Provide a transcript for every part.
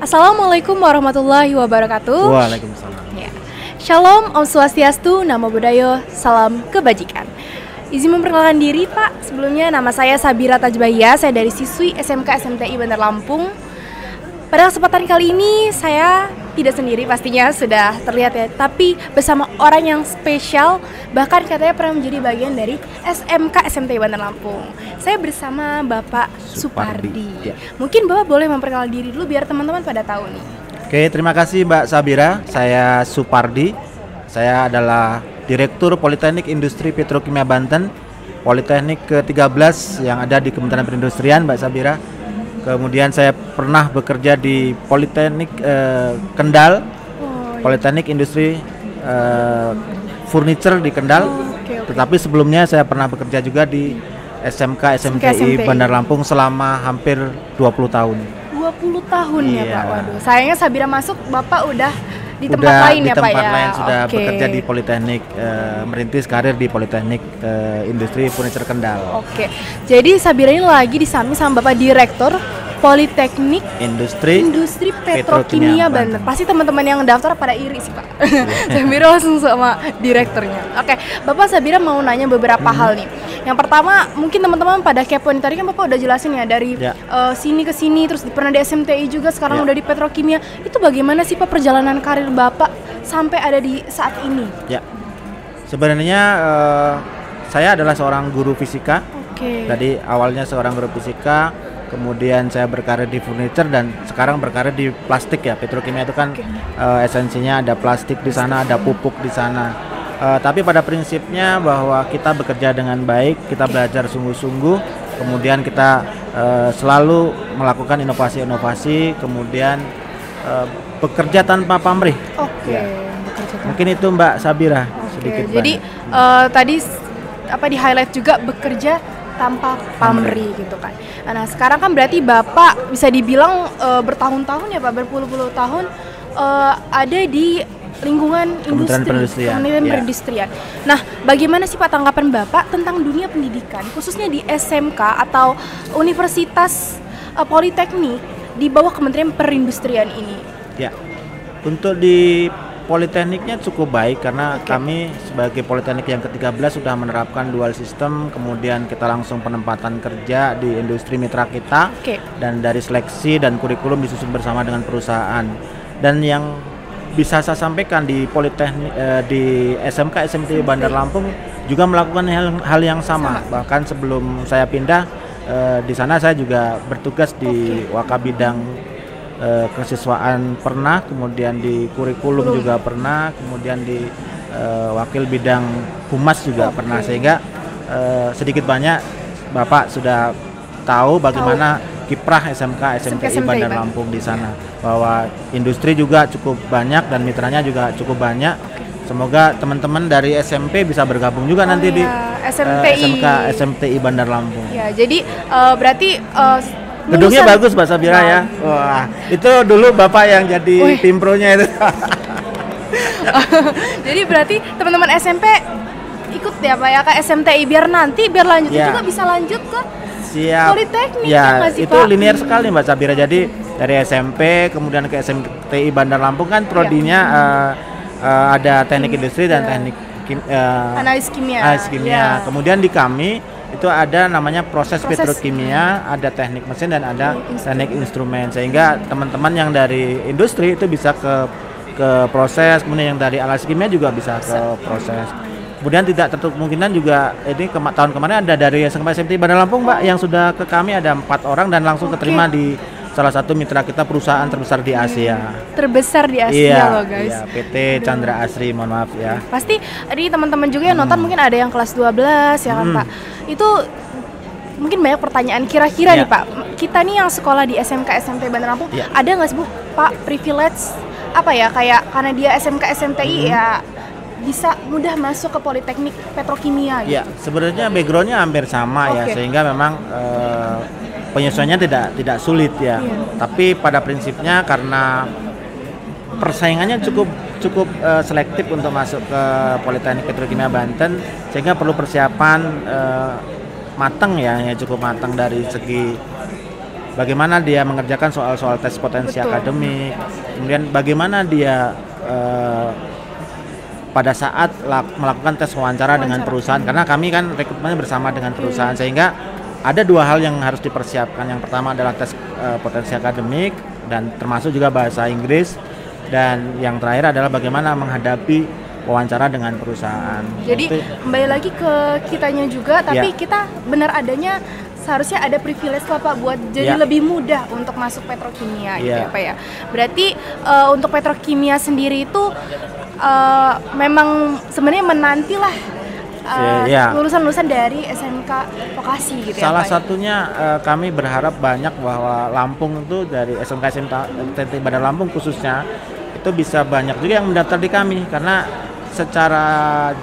Assalamualaikum warahmatullahi wabarakatuh. Waalaikumsalam. Ya. Shalom, Om Swastiastu, Namo Buddhaya, salam kebajikan. Izin memperkenalkan diri Pak, sebelumnya nama saya Sabira Tajbahia, saya dari siswi SMK SMTI Bandar Lampung. Pada kesempatan kali ini saya tidak sendiri pastinya sudah terlihat ya, tapi bersama orang yang spesial, bahkan katanya pernah menjadi bagian dari SMK SMTI Bandar Lampung. Saya bersama Bapak Supardi. Ya. Mungkin Bapak boleh memperkenalkan diri dulu biar teman-teman pada tahu nih. Oke, terima kasih Mbak Sabira. Saya Supardi. Saya adalah Direktur Politeknik Industri Petrokimia Banten, Politeknik ke-13 yang ada di Kementerian Perindustrian, Mbak Sabira. Kemudian saya pernah bekerja di Politeknik Kendal, Politeknik Industri Furniture di Kendal. Okay. Tetapi sebelumnya saya pernah bekerja juga di SMK SMTI Bandar Lampung selama hampir 20 tahun. 20 tahun ya Iya. Pak, waduh. Sayangnya Sabira masuk, Bapak udah di tempat lain ya Pak ya? Di tempat lain sudah Oke. bekerja di Politeknik, merintis karir di Politeknik Industri Furniture Kendal. Oke, jadi Sabira ini lagi di samping sama Bapak Direktur Politeknik Industri Petrokimia Banten. Pasti teman-teman yang daftar pada iri sih Pak. Sabira langsung sama direkturnya. Oke, Bapak Sabira mau nanya beberapa hal nih. Yang pertama, mungkin teman-teman pada kepo nih. Tadi kan Bapak udah jelasin ya dari sini ke sini, terus pernah di SMTI juga, sekarang udah di Petrokimia. Itu bagaimana sih Pak perjalanan karir Bapak sampai ada di saat ini? Ya, sebenarnya saya adalah seorang guru fisika. Oke. Tadi awalnya seorang guru fisika, kemudian saya berkarir di furniture dan sekarang berkarir di plastik ya. Petrokimia itu kan esensinya ada plastik di sana, ada pupuk di sana. Tapi pada prinsipnya bahwa kita bekerja dengan baik, kita belajar sungguh-sungguh, kemudian kita selalu melakukan inovasi-inovasi, kemudian bekerja tanpa pamrih. Oke. Ya. Mungkin itu Mbak Sabira sedikit. Jadi tadi apa di highlight juga bekerja tanpa pamrih gitu kan. Nah sekarang kan berarti Bapak bisa dibilang bertahun-tahun ya Pak, berpuluh-puluh tahun ada di lingkungan industri, Kementerian Perindustrian. Nah, bagaimana sih Pak tanggapan Bapak tentang dunia pendidikan, khususnya di SMK atau Universitas Politeknik di bawah Kementerian Perindustrian ini? Ya, untuk di Politekniknya cukup baik karena kami sebagai Politeknik yang ke-13 sudah menerapkan dual sistem, kemudian kita langsung penempatan kerja di industri mitra kita, dan dari seleksi dan kurikulum disusun bersama dengan perusahaan. Dan yang bisa saya sampaikan di Politeknik di SMK SMTI Bandar Lampung juga melakukan hal yang sama. Bahkan sebelum saya pindah di sana saya juga bertugas di Wakabidang kesiswaan pernah, kemudian di kurikulum juga pernah, kemudian di wakil bidang humas juga pernah, sehingga sedikit banyak Bapak sudah tahu bagaimana kiprah SMK SMTI Bandar Lampung di sana, bahwa industri juga cukup banyak dan mitranya juga cukup banyak. Semoga teman-teman dari SMP bisa bergabung juga nanti di SMK SMTI Bandar Lampung. Ya, jadi berarti gedungnya bagus Mbak Sabira ya. Wah, itu dulu Bapak yang jadi tim pro-nya itu. Jadi berarti teman-teman SMP ikut ya Pak ya ke SMTI biar lanjut juga bisa lanjut ke Politeknik ya, masih itu Pak. linear sekali Mbak Sabira. Jadi dari SMP kemudian ke SMTI Bandar Lampung kan prodinya ada teknik industri dan teknik analis kimia. Kemudian di kami itu ada namanya proses petrokimia, ada teknik mesin dan ada teknik instrumen, sehingga teman-teman yang dari industri itu bisa ke proses, kemudian yang dari analis kimia juga bisa ke proses. Kemudian tidak tertutup kemungkinan juga ini tahun kemarin ada dari SMTI Bandar Lampung Mbak yang sudah ke kami, ada 4 orang dan langsung keterima di salah satu mitra kita, perusahaan terbesar di Asia. Terbesar di Asia loh guys. Iya, PT Chandra Asri, mohon maaf ya. Pasti ini teman-teman juga yang nonton mungkin ada yang kelas 12 ya kan Pak. Itu mungkin banyak pertanyaan kira-kira nih Pak. Kita nih yang sekolah di SMK SMTI Bandar Lampung, ada nggak sih Bu Pak privilege apa ya, kayak karena dia SMK SMTI ya bisa mudah masuk ke Politeknik Petrokimia gitu? Ya, sebenarnya backgroundnya hampir sama ya, sehingga memang penyesuaiannya tidak sulit ya. Tapi pada prinsipnya karena persaingannya cukup selektif untuk masuk ke Politeknik Petrokimia Banten, sehingga perlu persiapan matang ya, cukup matang dari segi bagaimana dia mengerjakan soal-soal tes potensi Betul. akademik, kemudian bagaimana dia pada saat melakukan tes wawancara dengan perusahaan, karena kami kan rekrutmennya bersama dengan perusahaan, sehingga ada dua hal yang harus dipersiapkan. Yang pertama adalah tes potensi akademik dan termasuk juga bahasa Inggris, dan yang terakhir adalah bagaimana menghadapi wawancara dengan perusahaan. Jadi kembali lagi ke kitanya juga, tapi Ya. kita benar adanya seharusnya ada privilege lah Pak buat jadi Ya. lebih mudah untuk masuk petrokimia gitu ya Ya. Pak ya. Berarti untuk petrokimia sendiri itu memang sebenarnya menantilah Ya. lulusan-lulusan dari SMK vokasi gitu ya Salah Pak. satunya kami berharap banyak bahwa Lampung itu dari SMK SMT Bandar Lampung khususnya itu bisa banyak juga yang mendaftar di kami, karena secara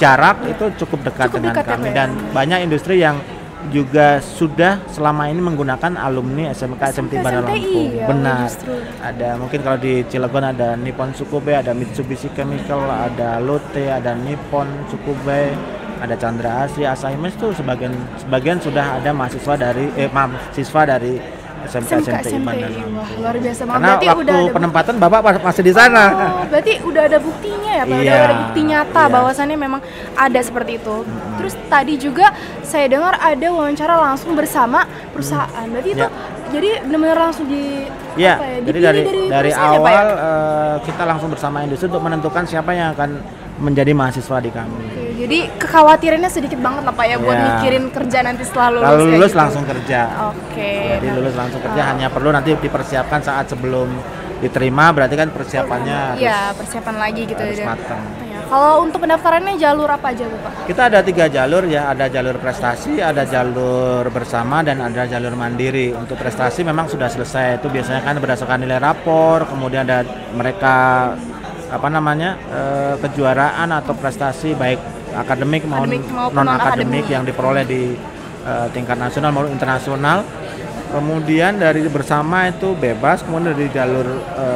jarak itu cukup dekat dengan dekat ya, kami, Pak, ya? dan banyak industri yang juga sudah selama ini menggunakan alumni SMK SMT Bandar SMTI, Lampung. ya, Benar. justru. Ada mungkin kalau di Cilegon ada Nippon Tsukubei, ada Mitsubishi Chemical, ada Lotte, ada Nippon Tsukubei, ada Chandra Asri, Asahi Mes, itu sebagian sudah ada mahasiswa dari siswa dari SMK SMTI Bandar Lampung. Wah, luar biasa banget. Karena Berarti waktu udah ada penempatan Bapak masih di sana. Oh, berarti udah ada buktinya ya, Pak? Udah Iya, ada bukti nyata iya. bahwasannya memang ada seperti itu. Terus tadi juga saya dengar ada wawancara langsung bersama perusahaan. Berarti itu Ya. jadi benar-benar langsung di Ya, apa ya, jadi dipilih dari perusahaan ya, Pak, ya? awal kita langsung bersama industri untuk menentukan siapa yang akan menjadi mahasiswa di kami. Oke, jadi kekhawatirannya sedikit banget lah Pak ya buat Ya. mikirin kerja nanti setelah lulus. Kalau kayak lulus gitu. langsung kerja. Oke. Jadi nah, lulus langsung kerja, hanya perlu nanti dipersiapkan saat sebelum diterima, berarti kan persiapannya Iya, persiapan lagi gitu harus ya. matang. Ya, kalau untuk pendaftarannya jalur apa aja tuh Pak? Kita ada 3 jalur ya, ada jalur prestasi, ada jalur bersama, dan ada jalur mandiri. Untuk prestasi memang sudah selesai, itu biasanya kan berdasarkan nilai rapor, kemudian ada mereka kejuaraan atau prestasi baik akademik maupun non akademik yang diperoleh di tingkat nasional maupun internasional. Kemudian dari bersama itu bebas, kemudian dari jalur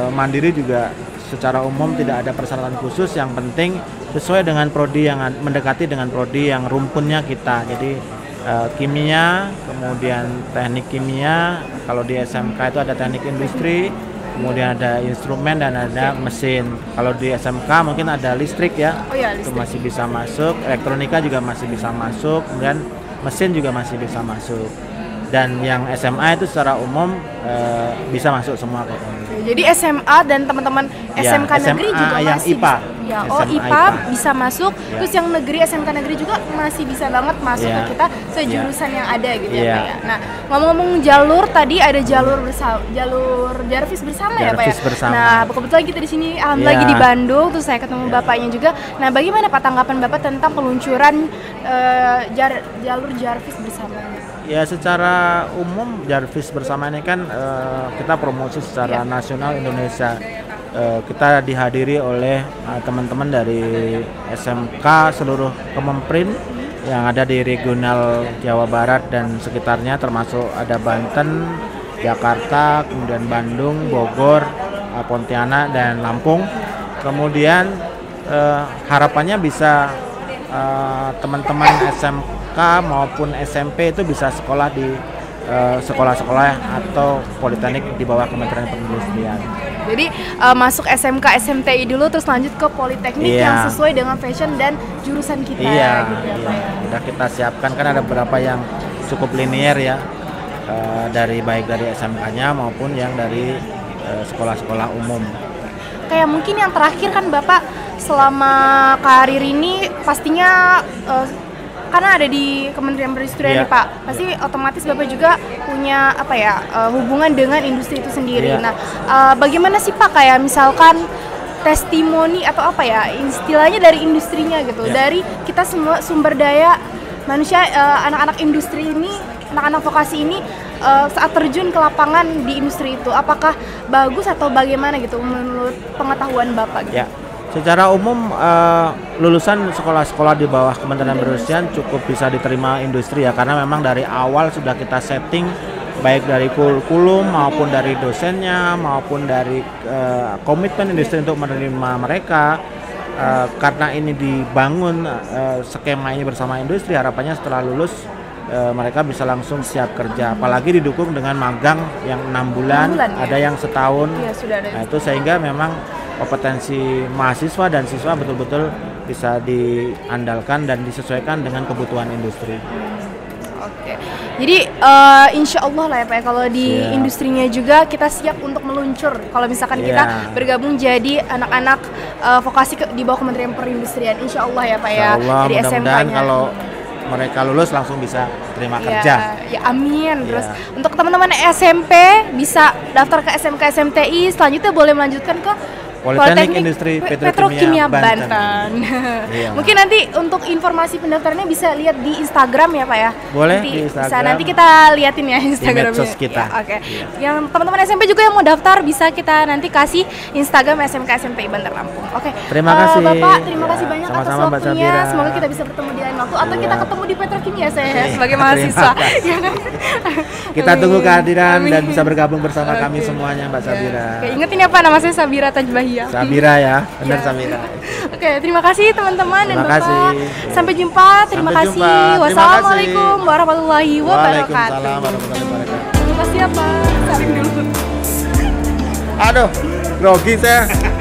mandiri juga secara umum tidak ada persyaratan khusus, yang penting sesuai dengan prodi yang mendekati dengan prodi yang rumpunnya kita. Jadi kimia, kemudian teknik kimia, kalau di SMK itu ada teknik industri, kemudian ada instrumen dan ada mesin. Kalau di SMK mungkin ada listrik ya, Oh ya, itu listrik. masih bisa masuk, elektronika juga masih bisa masuk, kemudian mesin juga masih bisa masuk. Dan yang SMA itu secara umum bisa masuk semua kok. Oke, jadi SMA dan teman-teman Ya, SMK negeri SMA juga yang masih IPA. bisa. Ya, SMA IPA IPA. bisa masuk. Ya. Terus yang negeri SMK negeri juga masih bisa banget masuk Ya. ke kita sejurusan yang ada gitu ya Ya. Pak ya. Nah, ngomong-ngomong jalur tadi ada jalur jalur Jarvis bersama ya Pak ya. Jarvis bersama. Nah, kebetulan kita di sini alhamdulillah Ya. lagi di Bandung, terus saya ketemu bapaknya juga. Nah, bagaimana Pak tanggapan Bapak tentang peluncuran jalur Jarvis bersama? Ya, secara umum Jarvis bersama ini kan kita promosi secara nasional Indonesia. Kita dihadiri oleh teman-teman dari SMK seluruh Kememprin yang ada di regional Jawa Barat dan sekitarnya, termasuk ada Banten, Jakarta, kemudian Bandung, Bogor, Pontianak, dan Lampung. Kemudian harapannya bisa teman-teman SMK maupun SMP itu bisa sekolah di sekolah-sekolah atau politeknik di bawah Kementerian Perindustrian. Jadi masuk SMK SMTI dulu terus lanjut ke politeknik Iya. yang sesuai dengan fashion dan jurusan kita Iya, gitu ya, iya. Pak ya. Udah kita siapkan, kan ada beberapa yang cukup linier ya, dari baik dari SMK-nya maupun yang dari sekolah-sekolah umum. Kayak mungkin yang terakhir kan Bapak selama karir ini pastinya karena ada di Kementerian Perindustrian Iya. nih Pak, pasti otomatis Bapak juga punya apa ya hubungan dengan industri itu sendiri. Iya. Nah, bagaimana sih Pak kayak misalkan testimoni atau apa ya istilahnya dari industrinya gitu, Iya. dari kita semua sumber daya manusia, anak-anak industri ini, anak-anak vokasi ini saat terjun ke lapangan di industri itu, apakah bagus atau bagaimana gitu menurut pengetahuan Bapak gitu? Ya, secara umum lulusan sekolah-sekolah di bawah Kementerian Perindustrian cukup bisa diterima industri ya, karena memang dari awal sudah kita setting baik dari kurikulum maupun dari dosennya maupun dari komitmen industri untuk menerima mereka. Karena ini dibangun skema ini bersama industri, harapannya setelah lulus mereka bisa langsung siap kerja. Apalagi didukung dengan magang yang 6 bulan, ada yang setahun. Ya, sudah ada. Nah, itu sehingga memang kompetensi mahasiswa dan siswa betul-betul bisa diandalkan dan disesuaikan dengan kebutuhan industri. Oke, jadi insya Allah lah ya Pak, kalau di industrinya juga kita siap untuk meluncur. Kalau misalkan kita bergabung jadi anak-anak vokasi di bawah Kementerian Perindustrian, insya Allah ya Pak ya. Insya Allah, dari mudah-mudahan SMK-nya. kalau mereka lulus langsung bisa terima kerja. Ya amin. Terus untuk teman-teman SMP bisa daftar ke SMK SMTI, selanjutnya boleh melanjutkan ke Politeknik Industri Petrokimia Banten. Iya. Mungkin nanti untuk informasi pendaftarannya bisa lihat di Instagram ya Pak ya. Boleh nanti di Instagram. Bisa, nanti kita liatin ya Instagramnya. Di medsos kita. Ya, Oke. Yang teman-teman SMP juga yang mau daftar bisa kita nanti kasih Instagram SMK SMTI Bandar Lampung. Oke. Terima kasih. Bapak, terima kasih banyak atas sama-sama, Mbak waktunya. Sabira. Semoga kita bisa bertemu di lain waktu atau kita ketemu di Petrokimia saya sebagai mahasiswa. Kita tunggu kehadiran dan bisa bergabung bersama kami semuanya Mbak Sabira. Oke, ingetin ya Pak, nama saya Sabira Tajbahia. Sabira ya, benar Sabira. Oke, terima kasih teman-teman dan Bapak. kasih. Sampai jumpa. Terima kasih. Wassalamualaikum warahmatullahi wabarakatuh. Waalaikumsalam warahmatullahi wabarakatuh. Terima kasih ya Pak. Salim dulu. Aduh, grogi saya.